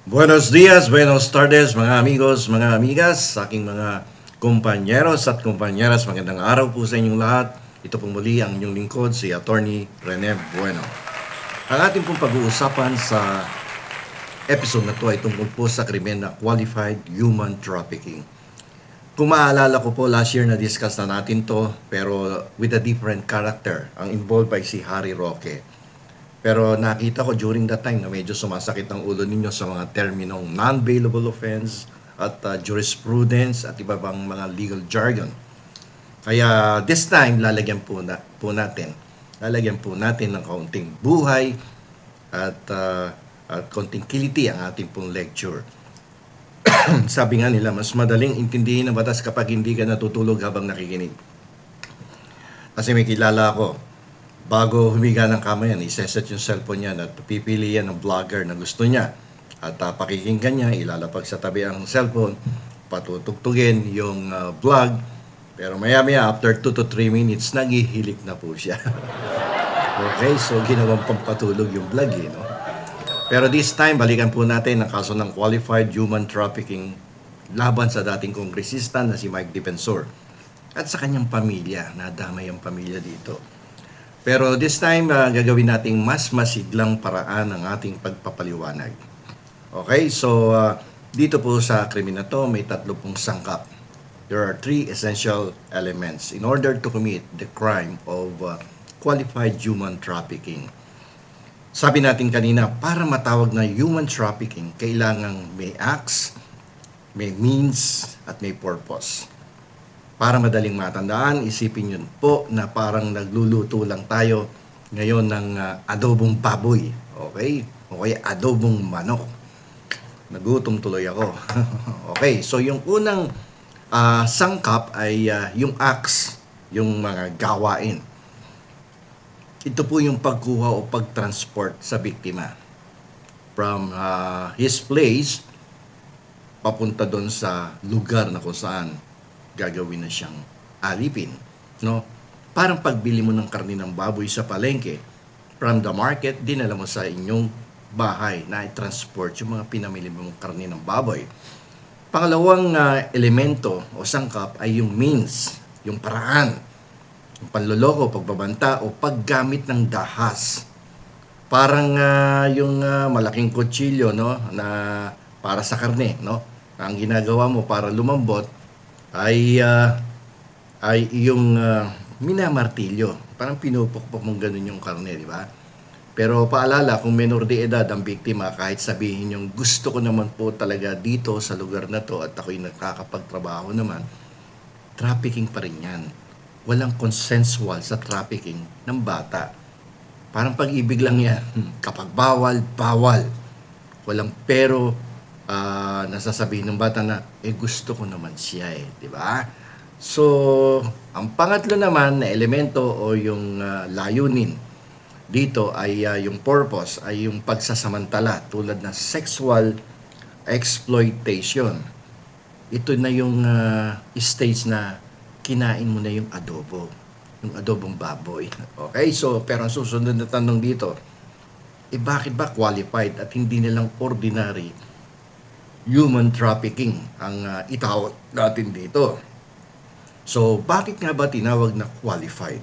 Buenos dias, buenos tardes mga amigos, mga amigas, sa aking mga kumpanyeros at kumpanyeras. Magandang araw po sa inyong lahat. Ito po muli ang inyong lingkod, si Attorney Rene Bueno. Ang ating pong pag-uusapan sa episode na to ay tungkol po sa krimen na qualified human trafficking. Kung maalala ko po, last year na-discuss na natin to, pero with a different character. Ang involved ay si Harry Roque. Pero nakita ko during that time na medyo sumasakit ang ulo ninyo sa mga terminong non-bailable offense at jurisprudence at iba bang mga legal jargon. Kaya this time lalagyan po natin ng kaunting buhay at kaunting kiliti ang ating pong lecture. Sabi nga nila, mas madaling intindihin ang batas kapag hindi ka natutulog habang nakikinig. Kasi may kilala ako, bago humiga ng kama yan, iseset yung cellphone niya at pipili yan ng vlogger na gusto niya. At pakikinggan niya, ilalapag sa tabi ang cellphone, patutugtugin yung vlog. Pero maya-maya, after 2 to 3 minutes, naghihilik na po siya. Okay, so ginawang pampatulog yung vlog no? Pero this time, balikan po natin ang kaso ng qualified human trafficking laban sa dating kongresista na si Mike Defensor. At sa kanyang pamilya, nadamay ang pamilya dito. Pero this time, gagawin nating mas masiglang paraan ang ating pagpapaliwanag. Okay, so dito po sa krimen na to, may tatlo pong sangkap. There are 3 essential elements in order to commit the crime of qualified human trafficking. Sabi natin kanina, para matawag na human trafficking, kailangang may acts, may means, at may purpose. Para madaling matandaan, isipin yun po na parang nagluluto lang tayo ngayon ng adobong baboy. Okay? Okay, adobong manok. Nagutom tuloy ako. Okay, so yung unang sangkap ay yung acts, yung mga gawain. Ito po yung pagkuha o pagtransport sa biktima from his place papunta doon sa lugar na kung saan gagawin na siyang alipin, no? Parang pagbili mo ng karne ng baboy sa palengke, from the market, dinala mo sa inyong bahay na i-transport yung mga pinamili mong karne ng baboy. Pangalawang elemento o sangkap ay yung means, yung paraan, yung panloloko, pagbabanta o paggamit ng dahas. Parang yung malaking kutsilyo, no, na para sa karne, no? Ang ginagawa mo para lumambot ay yung minamartilyo. Parang pinupukpok mong ganun yung karne, di ba? Pero paalala, kung menor de edad ang biktima, kahit sabihin yung gusto ko naman po talaga dito sa lugar na to at ako'y nakakapagtrabaho naman, trafficking pa rin yan. Walang consensual sa trafficking ng bata. Parang pag-ibig lang yan. Kapag bawal, bawal. Walang pero nasasabihin ng bata na gusto ko naman siya di ba? So, ang pangatlo naman na elemento o yung layunin dito ay yung purpose ay yung pagsasamantala tulad ng sexual exploitation. Ito na yung stage na kinain mo na yung adobo, yung adobong baboy. Okay, so pero ang susunod na tanong dito, bakit ba qualified at hindi nilang ordinary human trafficking ang itawag natin dito? So, bakit nga ba tinawag na qualified?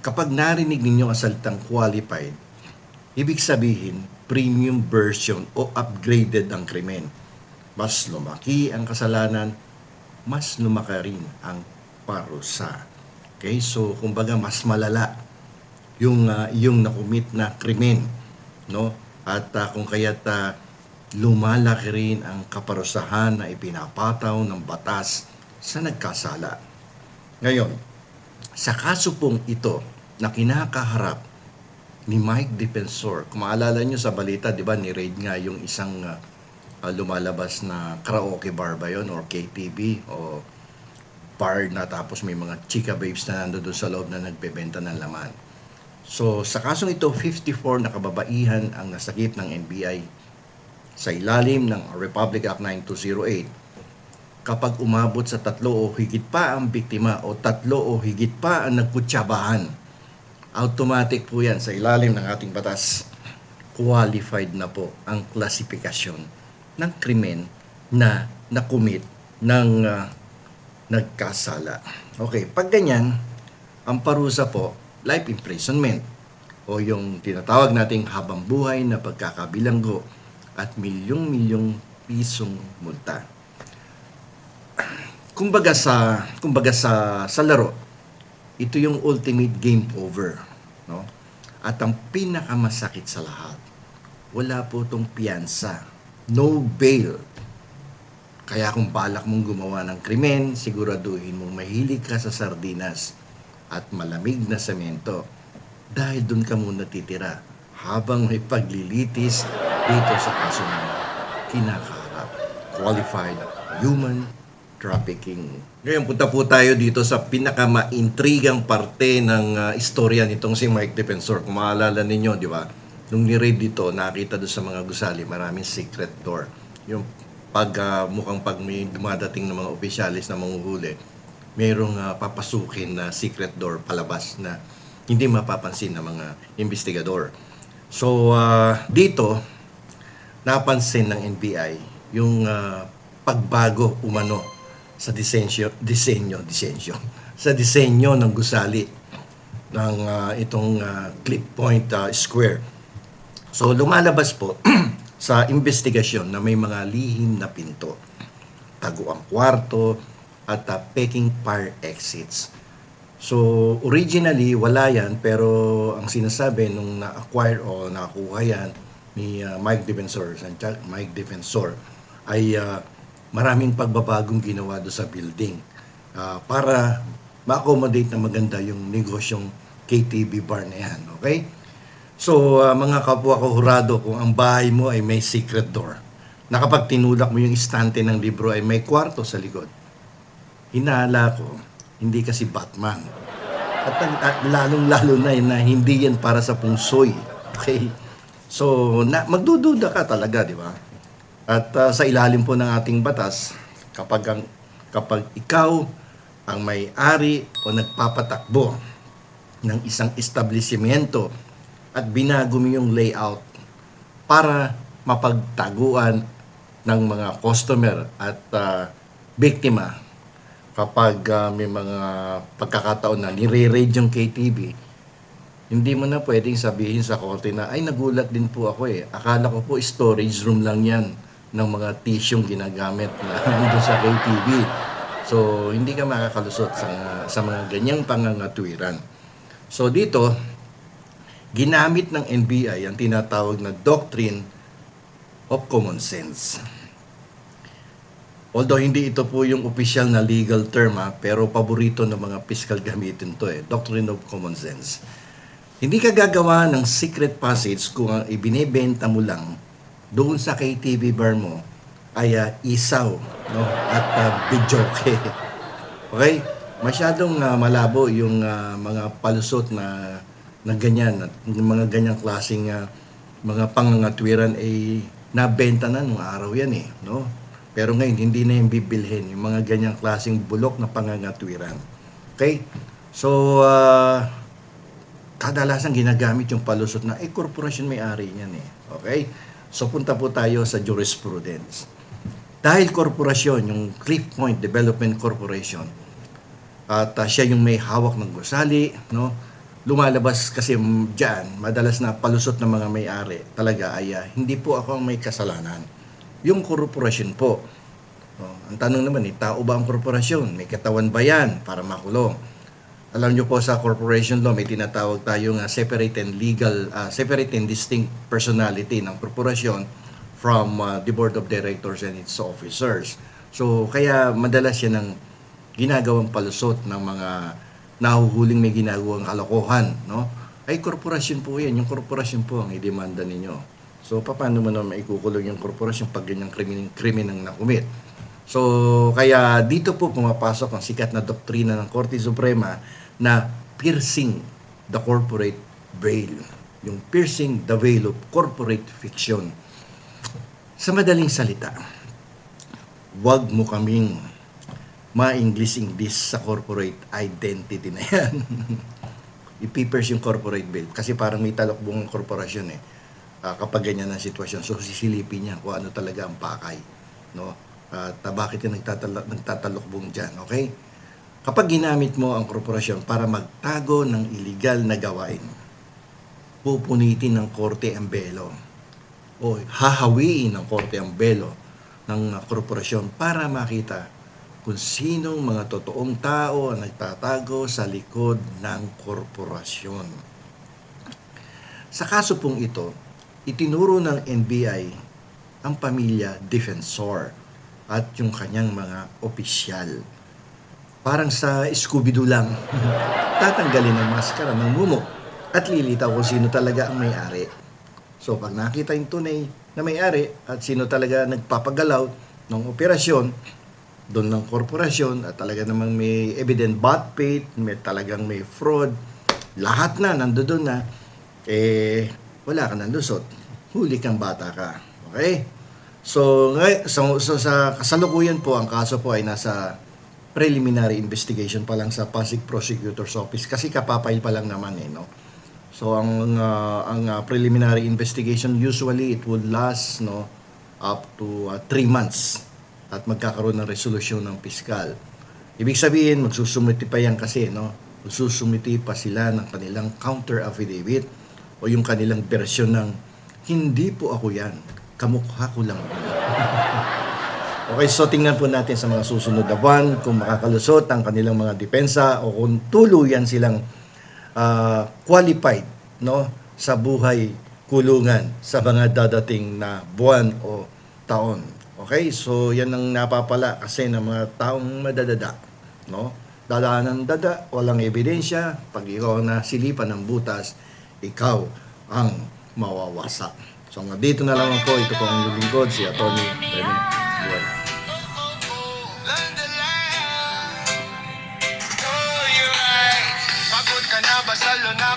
Kapag narinig ninyo ang salitang qualified, ibig sabihin, premium version o upgraded ang krimen. Mas lumaki ang kasalanan, mas lumaki rin ang parusa. Okay, so kumbaga mas malala yung nakumit na krimen, no? At kung kaya't lumalaki rin ang kaparusahan na ipinapataw ng batas sa nagkasala. Ngayon, sa kaso pong ito na kinakaharap ni Mike Defensor, kung maalala nyo sa balita, di ba, ni-raid nga yung isang lumalabas na karaoke bar ba yun, or KTV, o bar na tapos may mga chika babes na nando doon sa loob na nagbebenta ng laman. So, sa kasong ito, 54 na kababaihan ang nasagip ng NBI sa ilalim ng Republic Act 9208. Kapag umabot sa 3 o higit pa ang biktima o 3 o higit pa ang nagkutsabahan, automatic po yan sa ilalim ng ating batas. qualified na po ang klasifikasyon ng krimen na nakumit ng nagkasala. Okay, pag ganyan, ang parusa po, life imprisonment o yung tinatawag nating habang buhay na pagkakabilanggo at milyong-milyong pisong multa. Kumbaga sa laro, ito yung ultimate game over, no? At ang pinakamasakit sa lahat, wala po tong piyansa, no bail. Kaya kung balak mong gumawa ng krimen, siguraduhin mong mahilig ka sa sardinas at malamig na semento dahil doon ka muna titira habang may paglilitis dito sa kaso ng kinakaharap. Qualified human trafficking. Ngayon, punta po tayo dito sa pinakamaintrigang parte ng istorya nitong si Mike Defensor. Kung maalala ninyo, di ba? Nung ni-read dito, nakita doon sa mga gusali, maraming secret door. Yung mukhang pag may dumadating ng mga opisyalis na manguhuli, mayroong papasukin na secret door palabas na hindi mapapansin ng mga investigador. So, dito, napansin ng NBI yung pagbago umano sa disenyo ng gusali ng itong Click Point Square. So lumalabas po sa investigasyon na may mga lihim na pinto, tago ang kwarto at peking fire exits. So originally wala yan, pero ang sinasabi nung na-acquire o nakuha yan ni Mike Defensor ay maraming pagbabagong ginawa do sa building para ma-accommodate na maganda yung negosyong KTV bar na yan. Okay? So, mga kapwa ko hurado, kung ang bahay mo ay may secret door, na kapag tinulak mo yung istante ng libro ay may kwarto sa likod, hinala ko, hindi kasi Batman. At lalong-lalo na hindi yan para sa pungsoy. Okay? So, magdududa ka talaga, di ba? At sa ilalim po ng ating batas, kapag ikaw ang may-ari o nagpapatakbo ng isang establishmento at binago mo yung layout para mapagtaguan ng mga customer at biktima kapag may mga pagkakataon na nire-raid yung KTV, hindi mo na pwedeng sabihin sa korte na, ay nagulat din po ako akala ko po storage room lang yan ng mga tisyong ginagamit na nandun sa KTV. So, hindi ka makakalusot sa mga ganyang pangangatwiran. So, dito, ginamit ng NBI ang tinatawag na Doctrine of Common Sense. Although hindi ito po yung official na legal term, pero paborito ng mga piskal gamitin to Doctrine of Common Sense. Hindi ka gagawa ng secret passage kung ang ibinebenta mo lang doon sa KTV bar mo ay isaw, no? At videoke. Okay? Masyadong malabo yung mga palusot na ganyan, at mga ganyang klaseng mga pangangatwiran ay nabenta na nung araw yan no? Pero ngayon hindi na yung bibilhin yung mga ganyang klaseng bulok na pangangatwiran. Okay? So kadalasan ginagamit yung palusot na korporasyon may-ari niyan Okay? So punta po tayo sa jurisprudence. Dahil korporasyon, yung Click Point Development Corporation, at siya yung may hawak ng gusali, no? Lumalabas kasi diyan, madalas na palusot ng mga may-ari talaga ay hindi po ako ang may kasalanan. Yung korporasyon po. Ang tanong naman, tao ba ang korporasyon? May katawan ba yan para makulong? Alam nyo po sa corporation law, may tinatawag tayong separate and distinct personality ng korporasyon from the board of directors and its officers. So, kaya madalas yan ang ginagawang palusot ng mga nahuhuling may ginagawang kalokohan, no? Ay, korporasyon po yan. Yung korporasyon po ang idemanda ninyo. So, paano mo naman maikukulong yung korporasyon pag ganyang krimen ang nakumit? So, kaya dito po pumapasok ang sikat na doktrina ng Korte Suprema na piercing the corporate veil. Yung piercing the veil of corporate fiction. Sa madaling salita, wag mo kaming ma-English sa corporate identity na yan. I-pierce yung corporate veil. Kasi parang may talokbong korporasyon kapag ganyan ang sitwasyon. So sisilipin niya kung ano talaga ang pakay, no? At bakit yung nagtatalokbong diyan, okay? Kapag ginamit mo ang korporasyon para magtago ng illegal na gawain, pupunitin ng korte ang belo o hahawiin ng korte ang belo ng korporasyon para makita kung sinong mga totoong tao ang nagtatago sa likod ng korporasyon. Sa kaso pong ito, itinuro ng NBI ang pamilya defensor at yung kanyang mga opisyal. Parang sa Scooby-Doo lang, tatanggalin ang maskara ng mumo at lilitaw kung sino talaga ang may-ari. So pag nakita yung tunay na may-ari at sino talaga nagpapagalaw ng operasyon, doon ng korporasyon at talaga namang may evident bad faith, talagang may fraud, lahat na nandoon na, wala ka nang lusot. Huli kang bata ka. Okay? So sa kasalukuyan po, ang kaso po ay nasa preliminary investigation pa lang sa Pasig Prosecutor's Office kasi kapapile pa lang naman no. So ang preliminary investigation usually it would last up to 3 months at magkakaroon ng resolusyon ng piskal. Ibig sabihin magsusumiti pa yan kasi magsusumiti pa sila ng kanilang counter affidavit o yung kanilang bersyon ng hindi po ako yan, kamukha ko lang. Okay, so tingnan po natin sa mga susunod na buwan kung makakalusot ang kanilang mga depensa o kung tuluyan silang qualified sa buhay kulungan sa mga dadating na buwan o taon. Okay, so yan ang napapala kasi ng mga taong madadada. Dadaan ng dada, walang ebidensya, pag ikaw na silipan ng butas, ikaw ang mawawasak. So dito na lang po, ito po ang lingkod, si Atty. Rene Buwan. Pagod ka na ba sa luna,